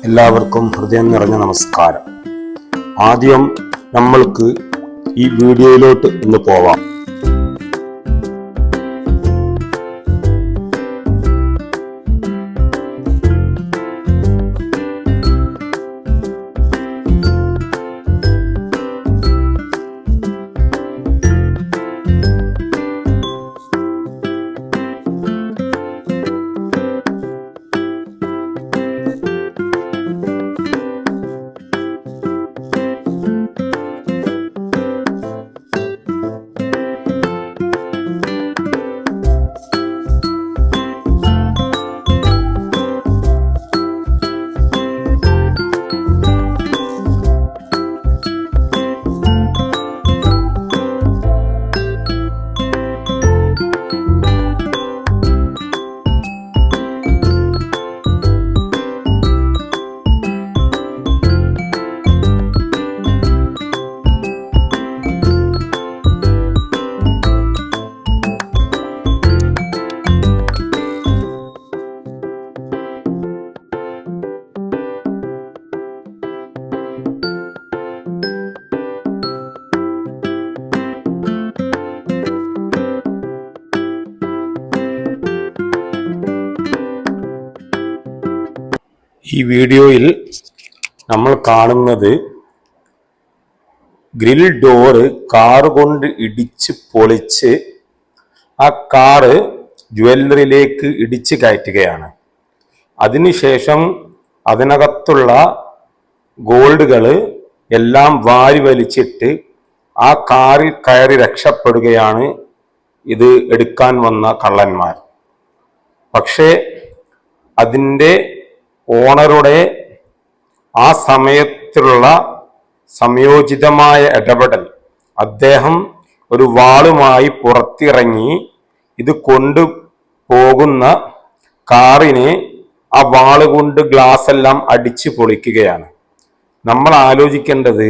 എല്ലാവർക്കും ഹൃദയം നിറഞ്ഞ നമസ്കാരം. ആദ്യം നമ്മൾക്ക് ഈ വീഡിയോയിലോട്ട് ഇന്ന് പോവാം. ഈ വീഡിയോയിൽ നമ്മൾ കാണുന്നത് ഗ്രിൽ ഡോറ് കാറ് കൊണ്ട് ഇടിച്ച് പൊളിച്ച് ആ കാറ് ജ്വല്ലറിയിലേക്ക് ഇടിച്ച് കയറ്റുകയാണ്. അതിനുശേഷം അതിനകത്തുള്ള ഗോൾഡുകൾ എല്ലാം വാരി വലിച്ചിട്ട് ആ കാറിൽ കയറി രക്ഷപ്പെടുകയാണ് ഇത് എടുക്കാൻ വന്ന കള്ളന്മാർ. പക്ഷേ അതിൻ്റെ ഓണറുടെ ആ സമയത്തുള്ള സംയോജിതമായ ഇടപെടൽ, അദ്ദേഹം ഒരു വാളുമായി പുറത്തിറങ്ങി ഇത് കൊണ്ടുപോകുന്ന കാറിനെ ആ വാള് കൊണ്ട് ഗ്ലാസ് എല്ലാം അടിച്ചു പൊളിക്കുകയാണ്. നമ്മൾ ആലോചിക്കേണ്ടത്,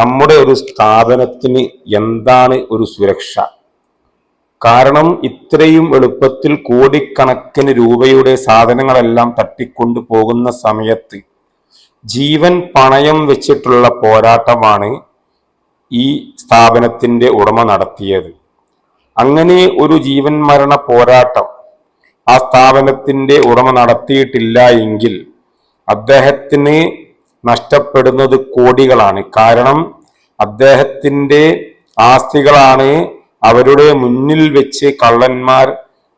നമ്മുടെ ഒരു സ്ഥാപനത്തിന് എന്താണ് ഒരു സുരക്ഷ? കാരണം ഇത്രയും എളുപ്പത്തിൽ കോടിക്കണക്കിന് രൂപയുടെ സാധനങ്ങളെല്ലാം തട്ടിക്കൊണ്ടു പോകുന്ന സമയത്ത് ജീവൻ പണയം വെച്ചിട്ടുള്ള പോരാട്ടമാണ് ഈ സ്ഥാപനത്തിന്റെ ഉടമ നടത്തിയത്. അങ്ങനെ ഒരു ജീവൻ മരണ പോരാട്ടം ആ സ്ഥാപനത്തിന്റെ ഉടമ നടത്തിയിട്ടില്ല എങ്കിൽ അദ്ദേഹത്തിന് നഷ്ടപ്പെടുന്നത് കോടികളാണ്. കാരണം അദ്ദേഹത്തിന്റെ ആസ്തികളാണ് അവരുടെ മുന്നിൽ വെച്ച് കള്ളന്മാർ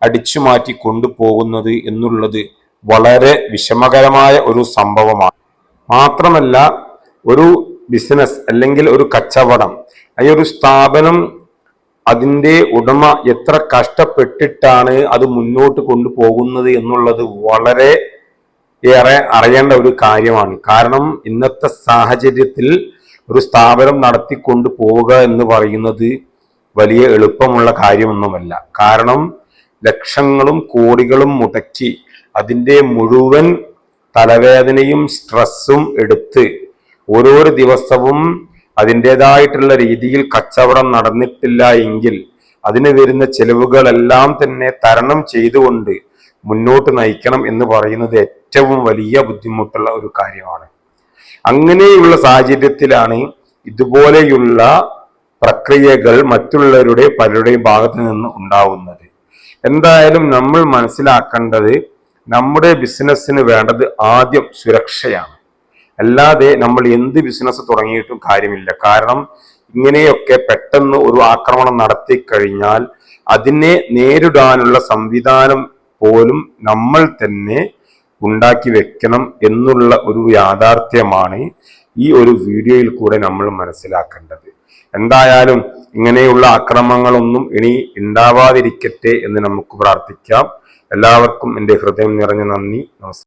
അടിച്ചു മാറ്റി കൊണ്ടുപോകുന്നത് എന്നുള്ളത് വളരെ വിഷമകരമായ ഒരു സംഭവമാണ്. മാത്രമല്ല, ഒരു ബിസിനസ് അല്ലെങ്കിൽ ഒരു കച്ചവടം, ഈ ഒരു സ്ഥാപനം, അതിൻ്റെ ഉടമ എത്ര കഷ്ടപ്പെട്ടിട്ടാണ് അത് മുന്നോട്ട് കൊണ്ടുപോകുന്നത് എന്നുള്ളത് വളരെ ഏറെ അറിയേണ്ട ഒരു കാര്യമാണ്. കാരണം ഇന്നത്തെ സാഹചര്യത്തിൽ ഒരു സ്ഥാപനം നടത്തിക്കൊണ്ടു പോവുക എന്ന് പറയുന്നത് വലിയ എളുപ്പമുള്ള കാര്യമൊന്നുമല്ല. കാരണം ലക്ഷങ്ങളും കോടികളും മുടക്കി അതിൻ്റെ മുഴുവൻ തലവേദനയും സ്ട്രെസ്സും എടുത്ത് ഓരോരോ ദിവസവും അതിൻ്റെതായിട്ടുള്ള രീതിയിൽ കച്ചവടം നടന്നിട്ടില്ല എങ്കിൽ അതിന് വരുന്ന ചെലവുകളെല്ലാം തന്നെ തരണം ചെയ്തുകൊണ്ട് മുന്നോട്ട് നയിക്കണം എന്ന് പറയുന്നത് ഏറ്റവും വലിയ ബുദ്ധിമുട്ടുള്ള ഒരു കാര്യമാണ്. അങ്ങനെയുള്ള സാഹചര്യത്തിലാണ് ഇതുപോലെയുള്ള പ്രക്രിയകൾ മറ്റുള്ളവരുടെ പലരുടെയും ഭാഗത്ത് നിന്ന് ഉണ്ടാവുന്നത്. എന്തായാലും നമ്മൾ മനസ്സിലാക്കേണ്ടത്, നമ്മുടെ ബിസിനസ്സിന് വേണ്ടത് ആദ്യം സുരക്ഷയാണ്. അല്ലാതെ നമ്മൾ എന്ത് ബിസിനസ് തുടങ്ങിയിട്ടും കാര്യമില്ല. കാരണം ഇങ്ങനെയൊക്കെ പെട്ടെന്ന് ഒരു ആക്രമണം നടത്തി കഴിഞ്ഞാൽ അതിനെ നേരിടാനുള്ള സംവിധാനം പോലും നമ്മൾ തന്നെ ഉണ്ടാക്കി വെക്കണം എന്നുള്ള ഒരു യാഥാർത്ഥ്യമാണ് ഈ ഒരു വീഡിയോയിൽ കൂടെ നമ്മൾ മനസ്സിലാക്കേണ്ടത്. എന്തായാലും ഇങ്ങനെയുള്ള ആക്രമണങ്ങളൊന്നും ഇനി ഉണ്ടാവാതിരിക്കട്ടെ എന്ന് നമുക്ക് പ്രാർത്ഥിക്കാം. എല്ലാവർക്കും എൻ്റെ ഹൃദയം നിറഞ്ഞ നന്ദി, നമസ്കാരം.